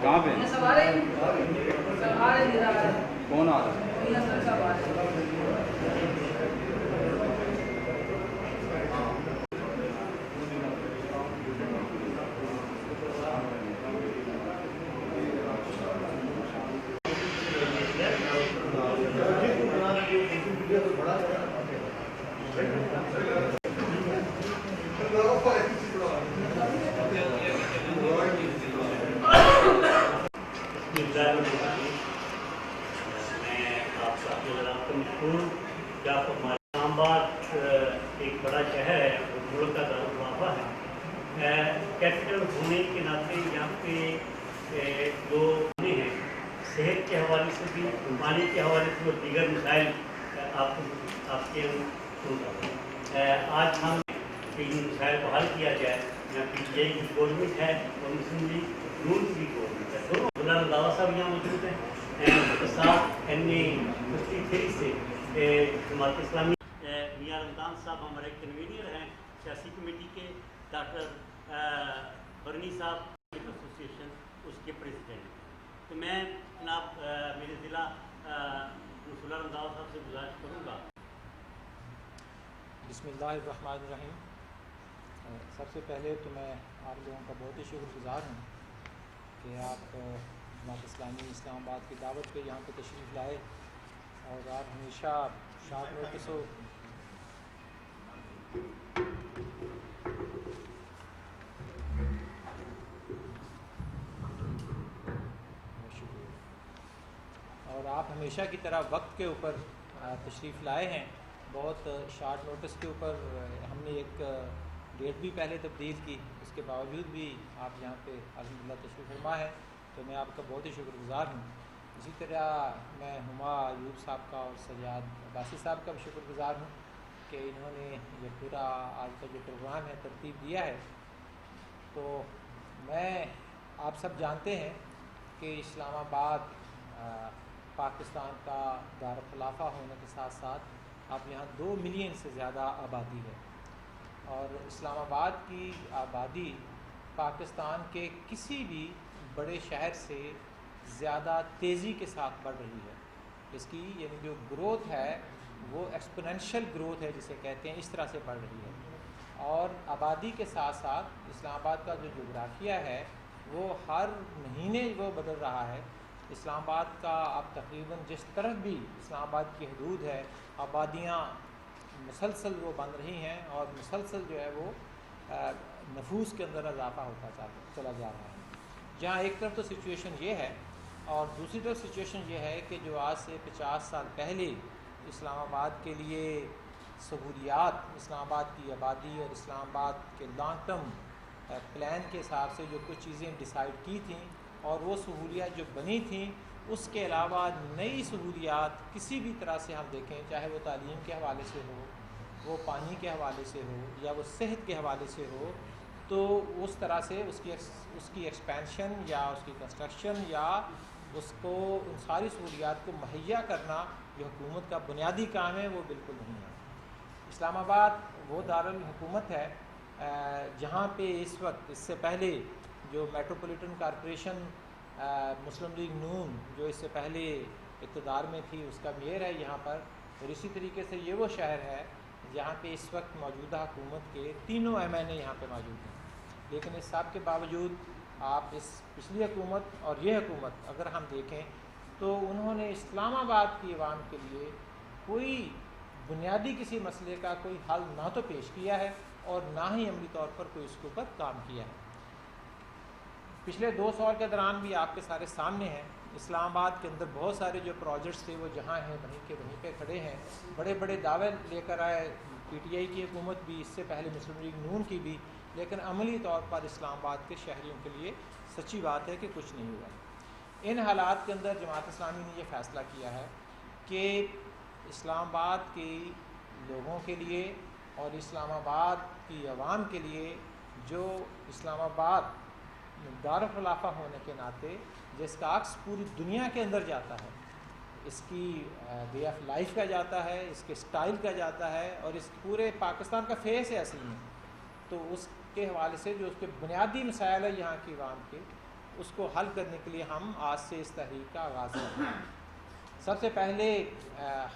کہاں پہ کون آ رہا ہے؟ اسلام آباد ایک بڑا شہر ہے، ملک کا دارالخلافہ ہے۔ کیپٹل ہونے کے ناطے یہاں پہ جو ہیں صحت کے حوالے سے بھی، پانی کے حوالے سے اور دیگر مسائل آپ کے آج ہم یہ مسائل بحال کیا جائے۔ یہاں پی ٹی آئی کی گورنمنٹ ہے اور مسلم لیگ نون کی گورنمنٹ ہے، دونوں مولانا دعویٰ صاحب یہاں موجود ہیں، ساتھ این اے 53 سے جماعت اسلامی میاں رمضان صاحب ہمارے کنوینئر ہیں سیاسی کمیٹی کے، ڈاکٹر برنی صاحب ایسوسیشن اس کے پریزیڈنٹ۔ تو میں جناب میرے ضلع رسول رمضان صاحب سے گزارش کروں گا۔ بسم اللہ الرحمن الرحیم۔ سب سے پہلے تو میں آپ لوگوں کا بہت ہی شکر گزار ہوں کہ آپ جماعت اسلامی اسلام آباد کی دعوت پہ یہاں پہ تشریف لائے، اور آپ ہمیشہ شارٹ نوٹس ہو اور آپ ہمیشہ کی طرح وقت کے اوپر تشریف لائے ہیں۔ بہت شارٹ نوٹس کے اوپر ہم نے ایک ڈیٹ بھی پہلے تبدیل کی، اس کے باوجود بھی آپ یہاں پہ الحمدللہ تشریف فرما ہے، تو میں آپ کا بہت ہی شکر گزار ہوں۔ اسی طرح میں ہما ایوب صاحب کا اور سجاد عباسی صاحب کا بھی شکر گزار ہوں کہ انہوں نے یہ پورا آج کا جو پروگرام ہے ترتیب دیا ہے۔ تو میں آپ سب جانتے ہیں کہ اسلام آباد پاکستان کا دارالخلافہ ہونے کے ساتھ ساتھ اب یہاں 2 ملین سے زیادہ آبادی ہے، اور اسلام آباد کی آبادی پاکستان کے کسی بھی بڑے شہر سے زیادہ تیزی کے ساتھ بڑھ رہی ہے۔ اس کی یعنی جو گروتھ ہے وہ ایکسپونینشیل گروتھ ہے جسے کہتے ہیں، اس طرح سے بڑھ رہی ہے۔ اور آبادی کے ساتھ ساتھ اسلام آباد کا جو جغرافیہ ہے وہ ہر مہینے وہ بدل رہا ہے۔ اسلام آباد کا اب تقریباً جس طرف بھی اسلام آباد کی حدود ہے آبادیاں مسلسل وہ بن رہی ہیں، اور مسلسل جو ہے وہ نفوس کے اندر اضافہ ہوتا چلا جا رہا ہے۔ جہاں ایک طرف تو سچویشن یہ ہے، اور دوسری طرف سچویشن یہ ہے کہ جو آج سے 50 سال پہلے اسلام آباد کے لیے سہولیات، اسلام آباد کی آبادی اور اسلام آباد کے لانگ ٹرم پلان کے حساب سے جو کچھ چیزیں ڈیسائیڈ کی تھیں اور وہ سہولیات جو بنی تھیں، اس کے علاوہ نئی سہولیات کسی بھی طرح سے ہم دیکھیں، چاہے وہ تعلیم کے حوالے سے ہو، وہ پانی کے حوالے سے ہو، یا وہ صحت کے حوالے سے ہو، تو اس طرح سے اس کی ایکسپینشن یا اس کی کنسٹرکشن یا اس کو ان ساری سہولیات کو مہیا کرنا جو حکومت کا بنیادی کام ہے وہ بالکل نہیں ہے۔ اسلام آباد وہ دارالحکومت ہے جہاں پہ اس وقت، اس سے پہلے جو میٹروپولیٹن کارپوریشن مسلم لیگ نون جو اس سے پہلے اقتدار میں تھی، اس کا میئر ہے یہاں پر، اور اسی طریقے سے یہ وہ شہر ہے جہاں پہ اس وقت موجودہ حکومت کے تینوں ایم این اے یہاں پہ موجود ہیں۔ لیکن اس سب کے باوجود آپ اس پچھلی حکومت اور یہ حکومت اگر ہم دیکھیں تو انہوں نے اسلام آباد کی عوام کے لیے کوئی بنیادی کسی مسئلے کا کوئی حل نہ تو پیش کیا ہے اور نہ ہی عملی طور پر کوئی اس کے اوپر کام کیا ہے۔ پچھلے 2 سال کے دوران بھی آپ کے سارے سامنے ہیں، اسلام آباد کے اندر بہت سارے جو پروجیکٹس تھے وہ جہاں ہیں وہیں کے وہیں پہ کھڑے ہیں۔ بڑے بڑے دعوے لے کر آئے پی ٹی آئی کی حکومت بھی، اس سے پہلے مسلم لیگ نون کی بھی، لیکن عملی طور پر اسلام آباد کے شہریوں کے لیے سچی بات ہے کہ کچھ نہیں ہوا۔ ان حالات کے اندر جماعت اسلامی نے یہ فیصلہ کیا ہے کہ اسلام آباد کے لوگوں کے لیے اور اسلام آباد کی عوام کے لیے جو اسلام آباد دارالخلافہ ہونے کے ناطے جس کا عکس پوری دنیا کے اندر جاتا ہے، اس کی وے آف لائف کا جاتا ہے، اس کے سٹائل کا جاتا ہے، اور اس پورے پاکستان کا فیس ہے اصل میں، تو اس کے حوالے سے جو اس کے بنیادی مسائل ہے یہاں کی عوام کے، اس کو حل کرنے کے لیے ہم آج سے اس تحریک کا آغاز کرتے ہیں۔ سب سے پہلے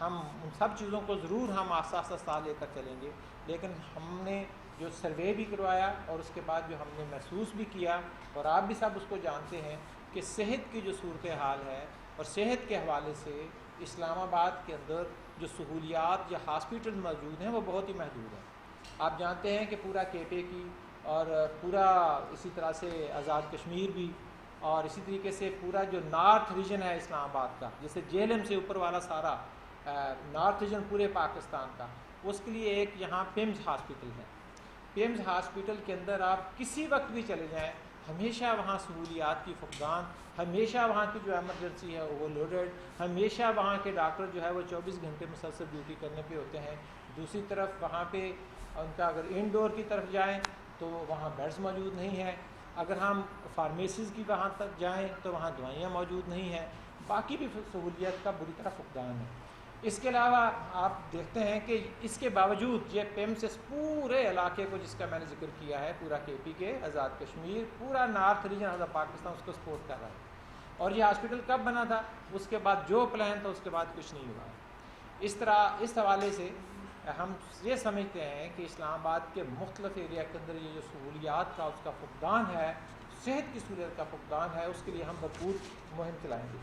ہم ان سب چیزوں کو ضرور ہم آہستہ آہستہ لے کر چلیں گے، لیکن ہم نے جو سروے بھی کروایا اور اس کے بعد جو ہم نے محسوس بھی کیا، اور آپ بھی سب اس کو جانتے ہیں کہ صحت کی جو صورتحال ہے اور صحت کے حوالے سے اسلام آباد کے اندر جو سہولیات یا ہاسپٹل موجود ہیں وہ بہت ہی محدود ہیں۔ آپ جانتے ہیں کہ پورا کیپے کی اور پورا اسی طرح سے آزاد کشمیر بھی، اور اسی طریقے سے پورا جو نارتھ ریجن ہے اسلام آباد کا، جیسے جیلم سے اوپر والا سارا نارتھ ریجن پورے پاکستان کا، اس کے لیے ایک یہاں پیمز ہاسپٹل ہے۔ پیمز ہاسپٹل کے اندر آپ کسی وقت بھی چلے جائیں، ہمیشہ وہاں سہولیات کی فقدان، ہمیشہ وہاں کی جو ایمرجنسی ہے اوور لوڈڈ، ہمیشہ وہاں کے ڈاکٹر جو ہے وہ 24 گھنٹے مسلسل ڈیوٹی کرنے پہ ہوتے ہیں۔ دوسری طرف وہاں پہ ان کا اگر انڈور کی طرف جائیں تو وہاں بیڈز موجود نہیں ہیں، اگر ہم فارمیسیز کی وہاں تک جائیں تو وہاں دوائیاں موجود نہیں ہیں، باقی بھی سہولیات کا بری طرح فقدان ہے۔ اس کے علاوہ آپ دیکھتے ہیں کہ اس کے باوجود یہ پیمز اس پورے علاقے کو جس کا میں نے ذکر کیا ہے، پورا کے پی کے آزاد کشمیر، پورا نارتھ ریجن آف پاکستان اس کو سپورٹ کر رہا ہے۔ اور یہ ہاسپٹل کب بنا تھا؟ اس کے بعد جو پلان تھا اس کے بعد کچھ نہیں ہوا۔ اس طرح اس حوالے سے ہم یہ سمجھتے ہیں کہ اسلام آباد کے مختلف ایریا کے اندر یہ جو سہولیات کا اس کا فقدان ہے، صحت کی سہولت کا فقدان ہے، اس کے لیے ہم بھرپور مہم چلائیں گے۔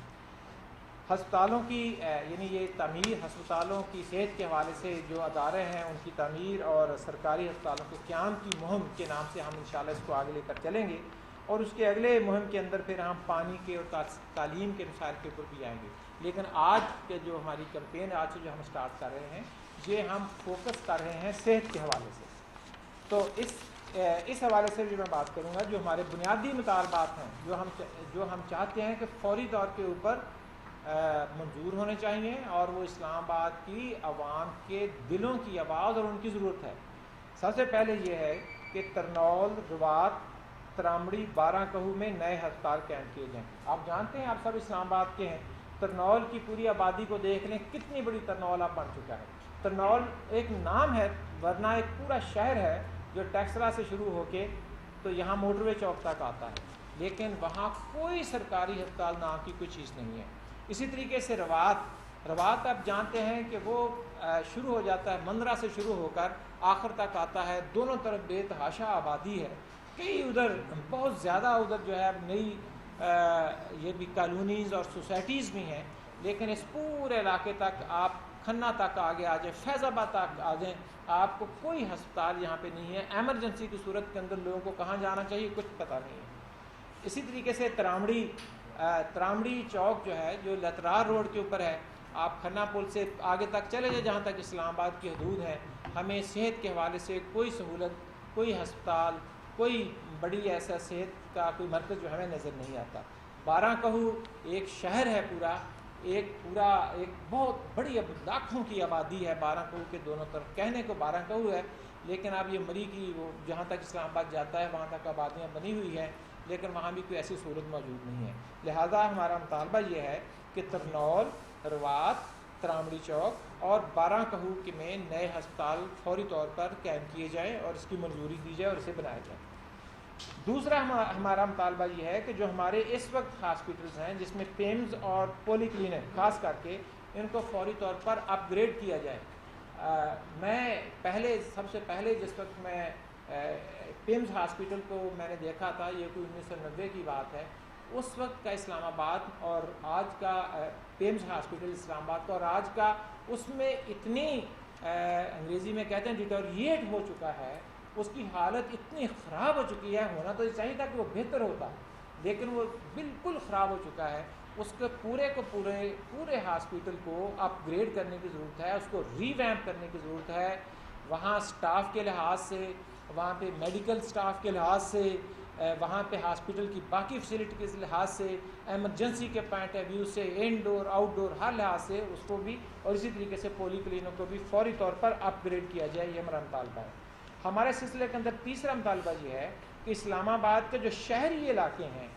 ہسپتالوں کی یعنی یہ تعمیر، ہسپتالوں کی صحت کے حوالے سے جو ادارے ہیں ان کی تعمیر اور سرکاری ہسپتالوں کے قیام کی مہم کے نام سے ہم انشاءاللہ اس کو آگے لے کر چلیں گے، اور اس کے اگلے مہم کے اندر پھر ہم پانی کے اور تعلیم کے مسائل کے اوپر بھی آئیں گے۔ لیکن آج کے جو ہماری کیمپین آج سے جو ہم سٹارٹ کر رہے ہیں، یہ ہم فوکس کر رہے ہیں صحت کے حوالے سے۔ تو اس حوالے سے جو میں بات کروں گا، جو ہمارے بنیادی مطالبات ہیں، جو ہم چاہتے ہیں کہ فوری طور کے اوپر منظور ہونے چاہیے، اور وہ اسلام آباد کی عوام کے دلوں کی آواز اور ان کی ضرورت ہے۔ سب سے پہلے یہ ہے کہ ترنول، روات، ترامڑی، بارہ کہو میں نئے ہسپتال قائم کیے جائیں۔ آپ جانتے ہیں، آپ سب اسلام آباد کے ہیں، ترنول کی پوری آبادی کو دیکھ لیں کتنی بڑی ترنول اب بن چکا ہے۔ ترنول ایک نام ہے، ورنہ ایک پورا شہر ہے جو ٹیکسلا سے شروع ہو کے تو یہاں موٹر وے چوک تک آتا ہے، لیکن وہاں کوئی سرکاری ہسپتال نام کی کوئی چیز نہیں ہے۔ اسی طریقے سے روات آپ جانتے ہیں کہ وہ شروع ہو جاتا ہے مندرہ سے شروع ہو کر آخر تک آتا ہے، دونوں طرف بے تحاشا آبادی ہے، کئی ادھر بہت زیادہ ادھر جو ہے اب نئی یہ بھی کالونیز اور سوسائٹیز بھی ہیں، لیکن اس پورے علاقے تک آپ کھنہ تک آگے آ جائیں، فیض آباد تک آ جائیں، آپ کو کوئی ہسپتال یہاں پہ نہیں ہے۔ ایمرجنسی کی صورت کے اندر لوگوں کو کہاں جانا چاہیے کچھ پتہ نہیں ہے۔ اسی طریقے سے ترامڑی چوک جو ہے، جو لترار روڈ کے اوپر ہے، آپ کھنہ پل سے آگے تک چلے جائیں جہاں تک اسلام آباد کی حدود ہے، ہمیں صحت کے حوالے سے کوئی سہولت، کوئی ہسپتال، کوئی بڑی ایسا صحت کا کوئی مرکز جو ہمیں نظر نہیں آتا۔ بارہ کہو ایک شہر ہے، ایک بہت بڑی لاکھوں کی آبادی ہے بارہ کہو کے دونوں طرف، کہنے کو بارہ کہو ہے، لیکن اب یہ مری کی وہ جہاں تک اسلام آباد جاتا ہے وہاں تک آبادیاں بنی ہوئی ہیں، لیکن وہاں بھی کوئی ایسی صورت موجود نہیں ہے۔ لہذا ہمارا مطالبہ یہ ہے کہ ترنول، روات، ترامڑی چوک اور بارہ کہو کے میں نئے ہسپتال فوری طور پر قائم کیے جائیں اور اس کی منظوری دی جائے اور اسے بنایا جائے۔ دوسرا ہمارا مطالبہ یہ ہے کہ جو ہمارے اس وقت ہاسپٹلز ہیں جس میں پیمز اور پولی کلینک خاص کر کے، ان کو فوری طور پر اپ گریڈ کیا جائے۔ میں سب سے پہلے جس وقت میں پیمز ہاسپٹل کو میں نے دیکھا تھا، یہ کوئی 1990 کی بات ہے، اس وقت کا اسلام آباد اور آج کا پیمز ہاسپٹل اسلام آباد کا اور آج کا، اس میں اتنی انگریزی میں کہتے ہیں ڈیٹوریٹ ہو چکا ہے، اس کی حالت اتنی خراب ہو چکی ہے، ہونا تو چاہیے تھا کہ وہ بہتر ہوتا، لیکن وہ بالکل خراب ہو چکا ہے۔ اس کے پورے ہاسپٹل کو اپ گریڈ کرنے کی ضرورت ہے، اس کو ری ویمپ کرنے کی ضرورت ہے، وہاں سٹاف کے لحاظ سے، وہاں پہ میڈیکل سٹاف کے لحاظ سے، وہاں پہ ہاسپٹل کی باقی فیسلٹی کے لحاظ سے، ایمرجنسی کے پوائنٹ آف ویو سے، انڈور آؤٹ ڈور ہر لحاظ سے اس کو بھی، اور اسی طریقے سے پولی کلینک کو بھی فوری طور پر اپ گریڈ کیا جائے، یہ ہمارا مطالبہ ہے۔ ہمارے سلسلے کے اندر تیسرا مطالبہ یہ ہے کہ اسلام آباد کے جو شہری علاقے ہیں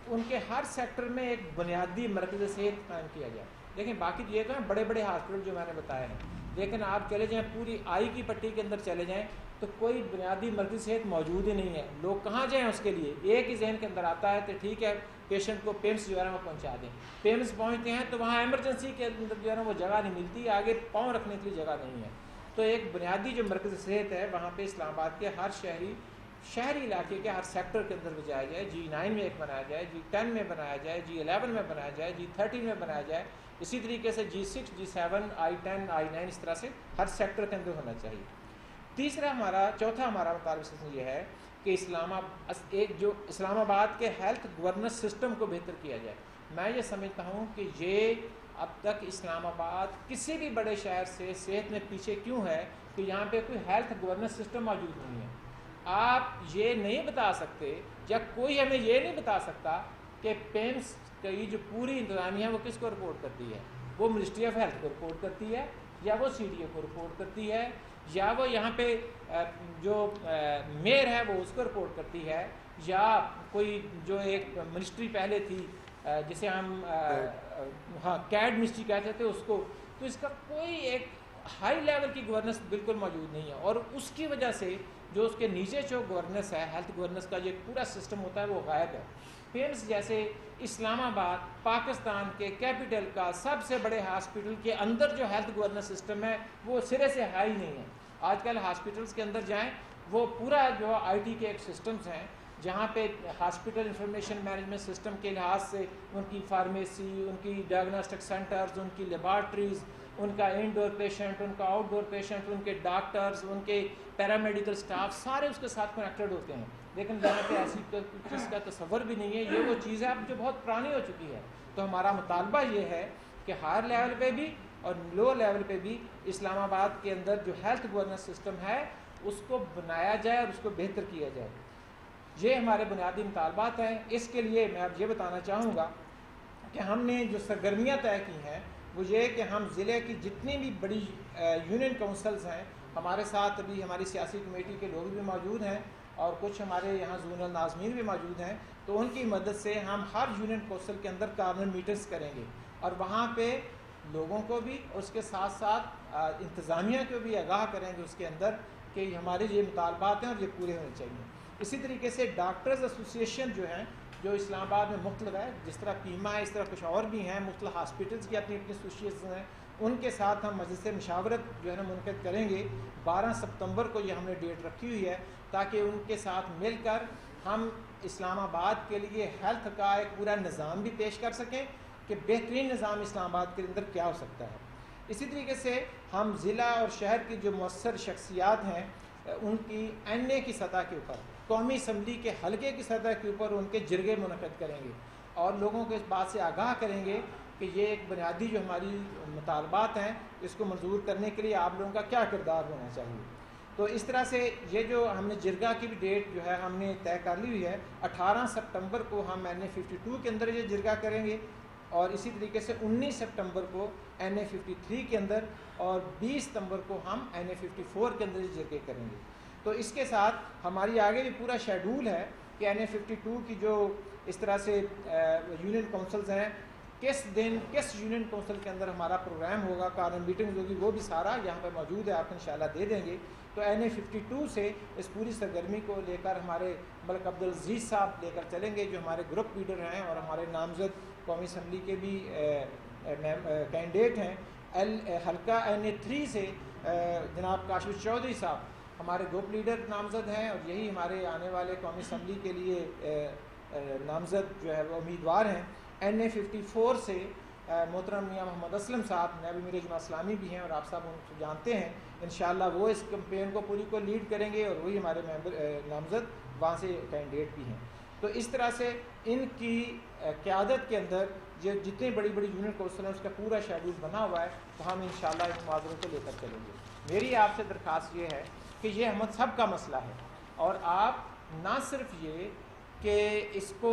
ان کے ہر سیکٹر میں ایک بنیادی مرکز صحت قائم کیا جائے. لیکن باقی یہ تو ہیں بڑے بڑے ہاسپٹل جو میں نے بتایا ہے، لیکن آپ چلے جائیں پوری آئی کی پٹی کے اندر چلے جائیں تو کوئی بنیادی مرکز صحت موجود ہی نہیں ہے. لوگ کہاں جائیں اس کے لیے؟ ایک ہی ذہن کے اندر آتا ہے کہ ٹھیک ہے پیشنٹ کو پیمس جو ہے نا وہ پہنچا دیں. پیمس پہنچتے ہیں تو وہاں ایمرجنسی کے اندر جو ہے نا وہ جگہ نہیں ملتی، آگے پاؤں رکھنے کے لیے جگہ نہیں ہے. تو ایک بنیادی جو مرکز صحت ہے وہاں پہ اسلام آباد کے ہر شہری علاقے کے ہر سیکٹر کے اندر بجایا جائے. G9 میں ایک بنایا جائے، G10 میں بنایا جائے، G11 میں بنایا جائے، G13 میں بنایا جائے. اسی طریقے سے G6 G7 I10 I9 اس طرح سے ہر سیکٹر کے اندر ہونا چاہیے. چوتھا ہمارا مطالبہ یہ ہے کہ اسلام آباد کے ہیلتھ گورننس سسٹم کو بہتر کیا جائے. میں یہ سمجھتا ہوں کہ یہ اب تک اسلام آباد کسی بھی بڑے شہر سے صحت میں پیچھے کیوں ہے کہ یہاں پہ کوئی ہیلتھ گورننس سسٹم موجود نہیں ہے. آپ یہ نہیں بتا سکتے یا کوئی ہمیں یہ نہیں بتا سکتا کہ پیمس کی جو پوری انتظامیہ ہے وہ کس کو رپورٹ کرتی ہے. وہ منسٹری آف ہیلتھ کو رپورٹ کرتی ہے، یا وہ CDA کو رپورٹ کرتی ہے، یا وہ یہاں پہ جو میئر ہے وہ اس کو رپورٹ کرتی ہے، یا کوئی جو ایک منسٹری پہلے تھی جسے ہم کیڈ منسٹری کہتے تھے اس کو. تو اس کا کوئی ایک ہائی لیول کی گورننس بالکل موجود نہیں ہے، اور اس کی وجہ سے جو اس کے نیچے جو گورننس ہے ہیلتھ گورننس کا جو پورا سسٹم ہوتا ہے وہ غائب ہے. پیمس جیسے اسلام آباد پاکستان کے کیپٹل کا سب سے بڑے ہاسپٹل کے اندر جو ہیلتھ گورننس سسٹم ہے وہ سرے سے ہائی نہیں ہے. آج کل ہاسپٹلس کے اندر جائیں وہ پورا جو IT کے ایک سسٹمز ہیں جہاں پہ ہاسپٹل انفارمیشن مینجمنٹ سسٹم کے لحاظ سے ان کی فارمیسی، ان کی ڈائگنوسٹک سینٹرز، ان کی لیبارٹریز، ان کا انڈور پیشنٹ، ان کا آؤٹ ڈور پیشنٹ، ان کے ڈاکٹرز، ان کے پیرامیڈیکل سٹاف سارے اس کے ساتھ کنیکٹڈ ہوتے ہیں. لیکن یہاں پہ ایسی چیز کا تصور بھی نہیں ہے. یہ وہ چیز ہے اب جو بہت پرانی ہو چکی ہے. تو ہمارا مطالبہ یہ ہے کہ ہائر لیول پہ بھی اور لو لیول پہ بھی اسلام آباد کے اندر جو ہیلتھ گورننس سسٹم ہے اس کو بنایا جائے اور اس کو بہتر کیا جائے. یہ ہمارے بنیادی مطالبات ہیں. اس کے لیے میں اب یہ بتانا چاہوں گا کہ ہم نے جو سرگرمیاں طے کی ہیں وہ یہ کہ ہم ضلع کی جتنی بھی بڑی یونین کونسلز ہیں، ہمارے ساتھ ابھی ہماری سیاسی کمیٹی کے لوگ بھی موجود ہیں اور کچھ ہمارے یہاں زونل ناظمین بھی موجود ہیں، تو ان کی مدد سے ہم ہر یونین کونسل کے اندر کارنر میٹنگز کریں گے اور وہاں پہ لوگوں کو بھی اور اس کے ساتھ ساتھ انتظامیہ کو بھی آگاہ کریں گے اس کے اندر کہ ہمارے یہ مطالبات ہیں اور یہ پورے ہونے چاہیے. اسی طریقے سے ڈاکٹرز ایسوسیشن جو ہیں جو اسلام آباد میں مختلف ہے، جس طرح پیما ہے اس طرح کچھ اور بھی ہیں، مختلف ہاسپٹلس کی اپنی اپنی ایسوسیشن ہیں، ان کے ساتھ ہم مجلس مشاورت جو ہے نا منعقد کریں گے. 12 ستمبر کو یہ ہم نے ڈیٹ رکھی ہوئی ہے تاکہ ان کے ساتھ مل کر ہم اسلام آباد کے لیے ہیلتھ کا ایک پورا نظام بھی پیش کر سکیں کہ بہترین نظام اسلام آباد کے اندر کیا ہو سکتا ہے. اسی طریقے سے ہم ضلع اور شہر کی جو مؤثر شخصیات ہیں ان کی NA کی سطح کے اوپر، قومی اسمبلی کے حلقے کی سطح کے اوپر ان کے جرگے منعقد کریں گے اور لوگوں کو اس بات سے آگاہ کریں گے کہ یہ ایک بنیادی جو ہماری مطالبات ہیں اس کو منظور کرنے کے لیے آپ لوگوں کا کیا کردار ہونا چاہیے. تو اس طرح سے یہ جو ہم نے جرگہ کی بھی ڈیٹ جو ہے ہم نے طے کر لی ہوئی ہے. 18 ستمبر کو ہم NA 52 کے اندر یہ جرگہ کریں گے اور اسی طریقے سے 19 سپٹمبر کو NA 53 کے اندر اور 20 ستمبر کو ہم NA 54 کے اندر یہ جرگے کریں گے. تو اس کے ساتھ ہماری آگے بھی پورا شیڈول ہے کہ NA 52 کی جو اس طرح سے یونین کونسلز ہیں کس دن کس یونین کونسل کے اندر ہمارا پروگرام ہوگا، کارنر میٹنگ ہوگی، وہ بھی سارا یہاں پہ موجود ہے، آپ کو انشاءاللہ دے دیں گے. تو NA 52 سے اس پوری سرگرمی کو لے کر ہمارے ملک عبدالعزیز صاحب لے کر چلیں گے جو ہمارے گروپ لیڈر ہیں اور ہمارے نامزد قومی اسمبلی کے بھی کینڈیڈیٹ ہیں. حلقہ NA 3 سے جناب کاشف چودھری صاحب ہمارے گروپ لیڈر نامزد ہیں اور یہی ہمارے آنے والے قومی اسمبلی کے لیے نامزد جو ہے وہ امیدوار ہیں. NA 54 سے محترم میاں محمد اسلم صاحب نائب امیر جماعت اسلامی بھی ہیں اور آپ صاحب ان کو جانتے ہیں. انشاءاللہ وہ اس کمپین کو پوری کو لیڈ کریں گے اور وہی ہمارے نامزد وہاں سے کینڈیڈیٹ بھی ہیں. تو اس طرح سے ان کی قیادت کے اندر جو جتنی بڑی بڑی یونین کونسل ہیں اس کا پورا شیڈول بنا ہوا ہے تو ہم انشاءاللہ ان معذروں کو لے کر چلیں گے. میری آپ سے درخواست یہ ہے کہ یہ ہم سب کا مسئلہ ہے اور آپ نہ صرف یہ کہ اس کو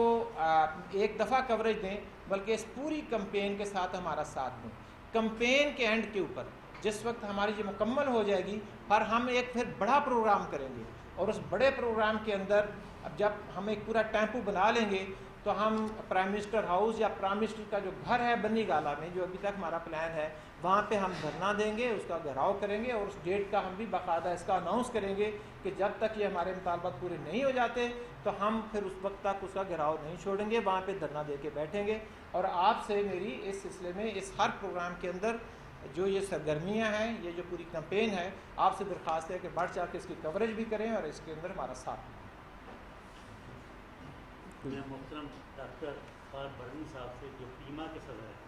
ایک دفعہ کوریج دیں بلکہ اس پوری کمپین کے ساتھ ہمارا ساتھ دیں. کمپین کے اینڈ کے اوپر جس وقت ہماری یہ مکمل ہو جائے گی پر ہم ایک پھر بڑا پروگرام کریں گے، اور اس بڑے پروگرام کے اندر اب جب ہم ایک پورا ٹیمپو بنا لیں گے تو ہم پرائم منسٹر ہاؤس یا پرائم منسٹر کا جو گھر ہے بنی گالا میں، جو ابھی تک ہمارا پلان ہے، وہاں پہ ہم دھرنا دیں گے، اس کا گھیراؤ کریں گے، اور اس ڈیٹ کا ہم بھی باقاعدہ اس کا اناؤنس کریں گے کہ جب تک یہ ہمارے مطالبات پورے نہیں ہو جاتے تو ہم پھر اس وقت تک اس کا گھیراؤ نہیں چھوڑیں گے، وہاں پہ دھرنا دے کے بیٹھیں گے۔ اور آپ سے میری اس سلسلے میں اس ہر پروگرام کے اندر جو یہ سرگرمیاں ہیں، یہ جو پوری کمپین ہے، آپ سے درخواست ہے کہ بڑھ چڑھ کے اس کی کوریج بھی کریں اور اس کے اندر ہمارا ساتھ دیں۔ میں محترم ڈاکٹر خار بھرنی صاحب سے جو پیما کے صدر ہیں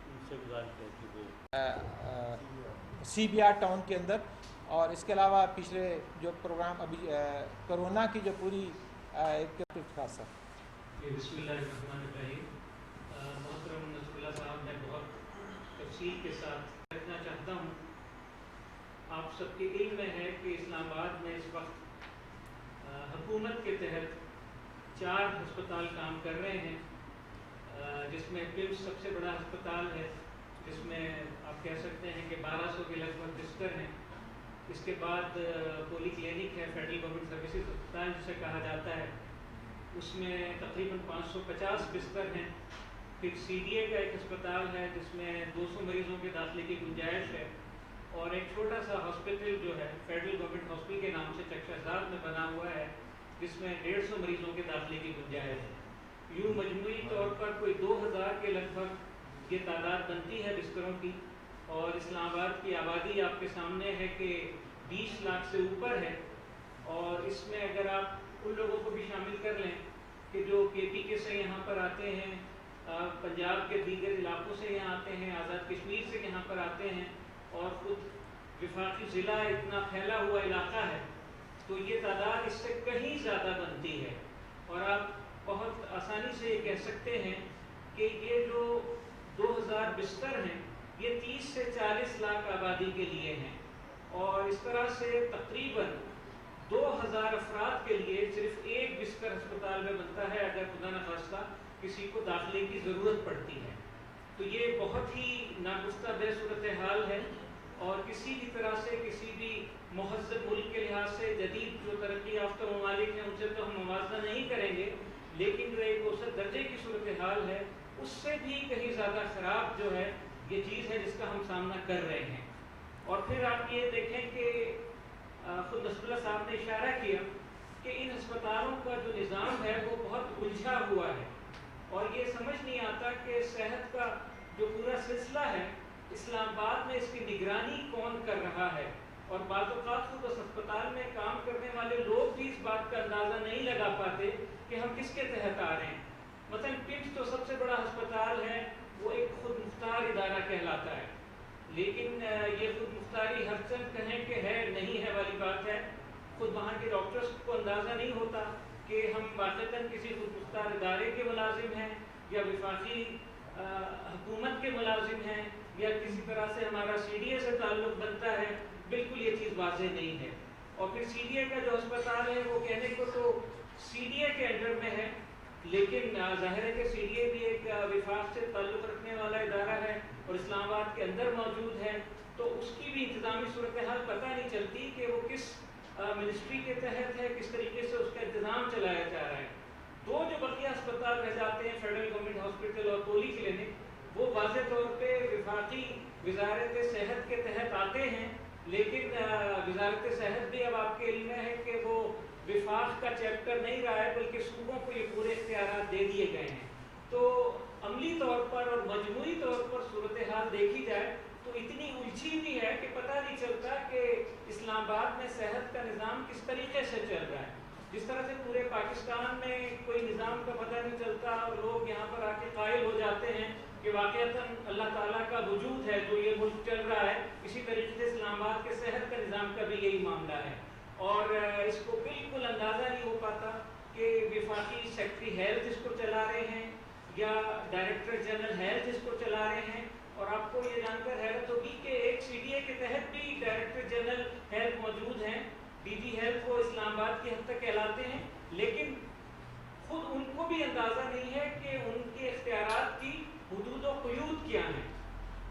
ان سے گزارش ہے کہ وہ سی بی آر ٹاؤن کے اندر، اور اس کے علاوہ پچھلے جو پروگرام ابھی کرونا کی جو پوری ایک خاصا بسم اللہ الرحمن الرحیم۔ محترم نصر اللہ صاحب، میں بہت تفصیل کے ساتھ رکھنا چاہتا ہوں۔ آپ سب کے علم میں ہے کہ اسلام آباد میں اس وقت حکومت کے تحت 4 ہسپتال کام کر رہے ہیں، جس میں پمس سب سے بڑا ہسپتال ہے، جس میں آپ کہہ سکتے ہیں کہ 1200 کے لگ بھگ بستر ہیں۔ اس کے بعد پولی کلینک ہے، فیڈرل گورنمنٹ سروسز ہسپتال جسے کہا جاتا ہے، اس میں تقریباً 550 بستر ہیں۔ پھر سی ڈی اے کا ایک ہسپتال ہے جس میں 200 مریضوں کے داخلے کی گنجائش ہے، اور ایک چھوٹا سا ہاسپٹل جو ہے فیڈرل گورنمنٹ ہاسپٹل کے نام سے چک شہزاد میں بنا ہوا ہے، جس میں 150 مریضوں کے داخلے کی گنجائش ہے۔ یوں مجموعی طور پر کوئی 2000 کے لگ بھگ یہ تعداد بنتی ہے بستروں کی، اور اسلام آباد کی آبادی آپ کے سامنے ہے کہ 20 لاکھ سے اوپر ہے، اور اس میں اگر آپ ان لوگوں کو بھی شامل کر لیں کہ جو کے پی کے سے یہاں پر آتے ہیں، پنجاب کے دیگر علاقوں سے یہاں آتے ہیں، آزاد کشمیر سے یہاں پر آتے ہیں، اور خود وفاقی ضلع اتنا پھیلا ہوا علاقہ ہے، تو یہ تعداد اس سے کہیں زیادہ بنتی ہے۔ اور آپ بہت آسانی سے یہ کہہ سکتے ہیں کہ یہ جو 2000 بستر ہیں یہ 30 سے 40 لاکھ آبادی کے لیے ہیں، اور اس طرح سے تقریباً 2000 افراد کے لیے صرف ایک بستر ہسپتال میں بنتا ہے اگر خدا نخواستہ کسی کو داخلے کی ضرورت پڑتی ہے۔ تو یہ بہت ہی ناگفتہ بہ صورتحال ہے، اور کسی بھی طرح سے کسی بھی مہذب ملک کے لحاظ سے جدید جو ترقی یافتہ ممالک ہیں ان سے تو ہم موازنہ نہیں کریں گے، لیکن جو ایک اوسط درجے کی صورتحال ہے اس سے بھی کہیں زیادہ خراب جو ہے یہ چیز ہے جس کا ہم سامنا کر رہے ہیں۔ اور پھر آپ یہ دیکھیں کہ خود نصر اللہ صاحب نے اشارہ کیا کہ ان ہسپتالوں کا جو نظام ہے وہ بہت الجھا ہوا ہے، اور یہ سمجھ نہیں آتا کہ صحت کا جو پورا سلسلہ ہے اسلام آباد میں اس کی نگرانی کون کر رہا ہے، اور بعض اوقات خود اس ہسپتال میں کام کرنے والے لوگ بھی اس بات کا اندازہ نہیں لگا پاتے کہ ہم کس کے تحت آ رہے ہیں۔ مثلا پمس جو سب سے بڑا ہسپتال ہے وہ ایک خود مختار ادارہ کہلاتا ہے، لیکن یہ خود مختاری ہر چند کہیں کہ ہے نہیں ہے والی بات ہے۔ خود وہاں کے ڈاکٹرز کو اندازہ نہیں ہوتا کہ ہم واقعتاً کسی خود مختار ادارے کے ملازم ہیں یا وفاقی حکومت کے ملازم ہیں یا کسی طرح سے ہمارا سی ڈی اے سے تعلق بنتا ہے، بالکل یہ چیز واضح نہیں ہے۔ اور پھر سی ڈی اے کا جو ہسپتال ہے وہ کہنے کو تو سی ڈی اے کے انڈر میں ہے، لیکن ظاہر ہے کہ سی ڈی اے بھی ایک وفاق سے تعلق رکھنے والا ادارہ ہے اور اسلام آباد کے اندر موجود ہے، تو اس کی بھی انتظامی صورتحال پتہ نہیں چلتی کہ وہ کس منسٹری کے تحت ہے، کس طریقے سے اس کا انتظام چلایا جا رہا ہے۔ دو جو بقیہ ہسپتال رہ جاتے ہیں فیڈرل گورنمنٹ ہاسپٹل اور پولی کلینک، وہ واضح طور پہ وفاقی وزارت صحت کے تحت آتے ہیں، لیکن وزارت صحت بھی اب آپ کے علم میں ہے کہ وہ وفاق کا چیپٹر نہیں رہا ہے بلکہ صوبوں کو یہ پورے اختیارات دے دیے گئے ہیں۔ تو عملی طور پر اور مجموعی طور پر صورتحال دیکھی جائے تو اتنی الجھی ہوئی ہے کہ پتہ نہیں چلتا کہ اسلام آباد میں صحت کا نظام کس طریقے سے چل رہا ہے۔ جس طرح سے پورے پاکستان میں کوئی نظام کا پتہ نہیں چلتا اور لوگ یہاں پر آ کے قائل ہو جاتے ہیں کہ واقعتاً اللہ تعالیٰ کا وجود ہے جو یہ ملک چل رہا ہے، اسی طریقے سے اسلام آباد کے صحت کا نظام کا بھی یہی معاملہ ہے، اور اس کو بالکل اندازہ نہیں ہو پاتا کہ وفاقی سیکٹری ہیلتھ اس کو چلا رہے ہیں یا ڈائریکٹر جنرل ہیلتھ اس کو چلا رہے ہیں۔ اور آپ کو یہ جان کر حیرت ہوگی کہ ایک سی ڈی اے کے تحت بھی ڈائریکٹر جنرل ہیلتھ موجود ہیں، ڈی جی ہیلتھ وہ اسلام آباد کی حد تک کہلاتے ہیں، لیکن خود ان کو بھی اندازہ نہیں ہے کہ ان کے اختیارات کی حدود و قیود کیا ہیں۔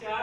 4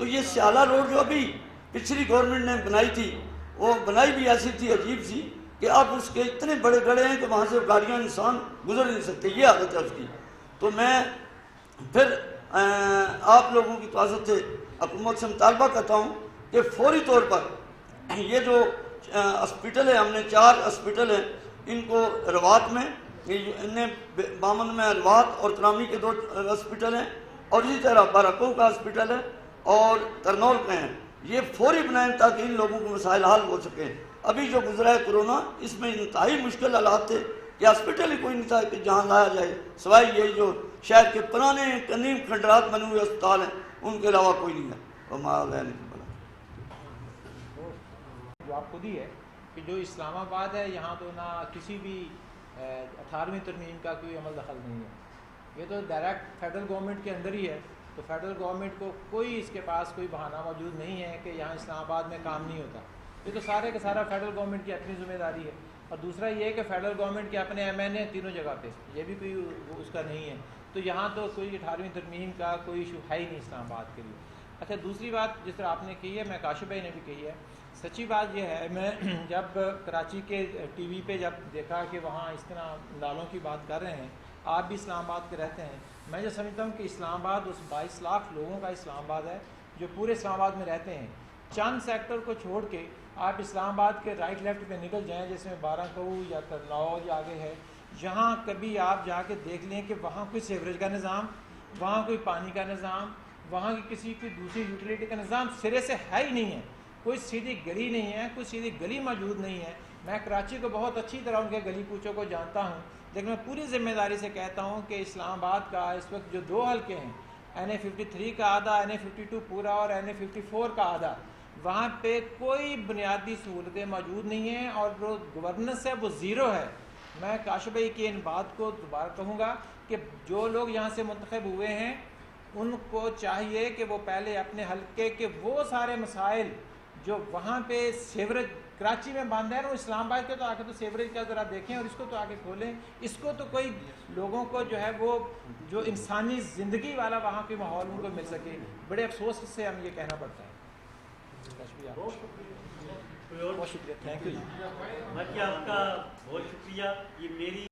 تو یہ سیالہ روڈ جو ابھی پچھلی گورنمنٹ نے بنائی تھی، وہ بنائی بھی ایسی تھی عجیب سی کہ اب اس کے اتنے بڑے گڑھے ہیں کہ وہاں سے گاڑیاں انسان گزر نہیں سکتے، یہ حالت ہے اس کی۔ تو میں پھر آپ لوگوں کی تعزیت سے حکومت سے مطالبہ کرتا ہوں کہ فوری طور پر یہ جو ہاسپٹل ہے، ہم نے 4 ہاسپٹل ہیں، ان کو روات میں، بامن میں روات اور ترامی کے 2 ہاسپٹل ہیں، اور اسی طرح بارکو کا ہاسپٹل ہے اور کرنول کے ہیں، یہ فوری بنائیں تاکہ ان لوگوں کے مسائل حل ہو سکیں۔ ابھی جو گزرا ہے کرونا، اس میں انتہائی مشکل حالات تھے کہ ہاسپٹل ہی کوئی نہیں تھا کہ جہاں لایا جائے، سوائے یہ جو شہر کے پرانے قدیم کھنڈرات بنے ہوئے اسپتال ہیں ان کے علاوہ کوئی نہیں ہے۔ جو آپ خود ہی ہے کہ جو اسلام آباد ہے، یہاں تو نہ کسی بھی 18ویں ترمیم کا کوئی عمل دخل نہیں ہے، یہ تو ڈائریکٹ فیڈرل گورنمنٹ کے اندر ہی ہے، تو فیڈرل گورنمنٹ کو کوئی اس کے پاس کوئی بہانہ موجود نہیں ہے کہ یہاں اسلام آباد میں کام نہیں ہوتا، یہ تو سارے کا سارا فیڈرل گورنمنٹ کی اپنی ذمہ داری ہے۔ اور دوسرا یہ ہے کہ فیڈرل گورنمنٹ کے اپنے MNA تینوں جگہ پہ، یہ بھی کوئی اس کا نہیں ہے، تو یہاں تو کوئی 18ویں ترمیم کا کوئی ایشو ہے ہی نہیں اسلام آباد کے لیے۔ اچھا، دوسری بات جس طرح آپ نے کی ہے، میں کاشف بھائی نے بھی کہی ہے، سچی بات یہ ہے، میں جب کراچی کے ٹی وی پہ جب دیکھا کہ وہاں اس طرح نالوں کی بات کر رہے ہیں، آپ بھی اسلام آباد کے رہتے ہیں، میں جو سمجھتا ہوں کہ اسلام آباد اس 22 لاکھ لوگوں کا اسلام آباد ہے جو پورے اسلام آباد میں رہتے ہیں، چند سیکٹر کو چھوڑ کے آپ اسلام آباد کے رائٹ لیفٹ پہ نکل جائیں، جس میں بارہ یا کرنول یا آگے ہے، جہاں کبھی آپ جا کے دیکھ لیں کہ وہاں کوئی سیوریج کا نظام، وہاں کوئی پانی کا نظام، وہاں کی کسی کی دوسری یوٹیلیٹی کا نظام سرے سے ہے ہی نہیں ہے، کوئی سیدھی گلی نہیں ہے، کوئی سیدھی گلی موجود نہیں ہے۔ میں کراچی کو بہت اچھی طرح ان کے گلی کوچوں کو جانتا ہوں، لیکن میں پوری ذمہ داری سے کہتا ہوں کہ اسلام آباد کا اس وقت جو 2 حلقے ہیں، NA53 کا آدھا، NA52 پورا اور NA54 کا آدھا، وہاں پہ کوئی بنیادی سہولتیں موجود نہیں ہیں اور جو گورننس ہے وہ زیرو ہے۔ میں کاشف بھائی کی ان بات کو دوبارہ کہوں گا کہ جو لوگ یہاں سے منتخب ہوئے ہیں ان کو چاہیے کہ وہ پہلے اپنے حلقے کے وہ سارے مسائل جو وہاں پہ سیوریج کراچی میں باندھ ہے نا، اسلام آباد کے تو آ کے تو سیوریج کا ذرا دیکھیں اور اس کو تو آ کے کھولیں، اس کو تو کوئی لوگوں کو جو ہے وہ جو انسانی زندگی والا وہاں کے ماحول ان کو مل سکے۔ بڑے افسوس سے ہم یہ کہنا پڑتا ہے۔ کوئی اور بہت شکریہ، تھینک یو جی۔ باقی آپ کا بہت شکریہ۔ یہ میری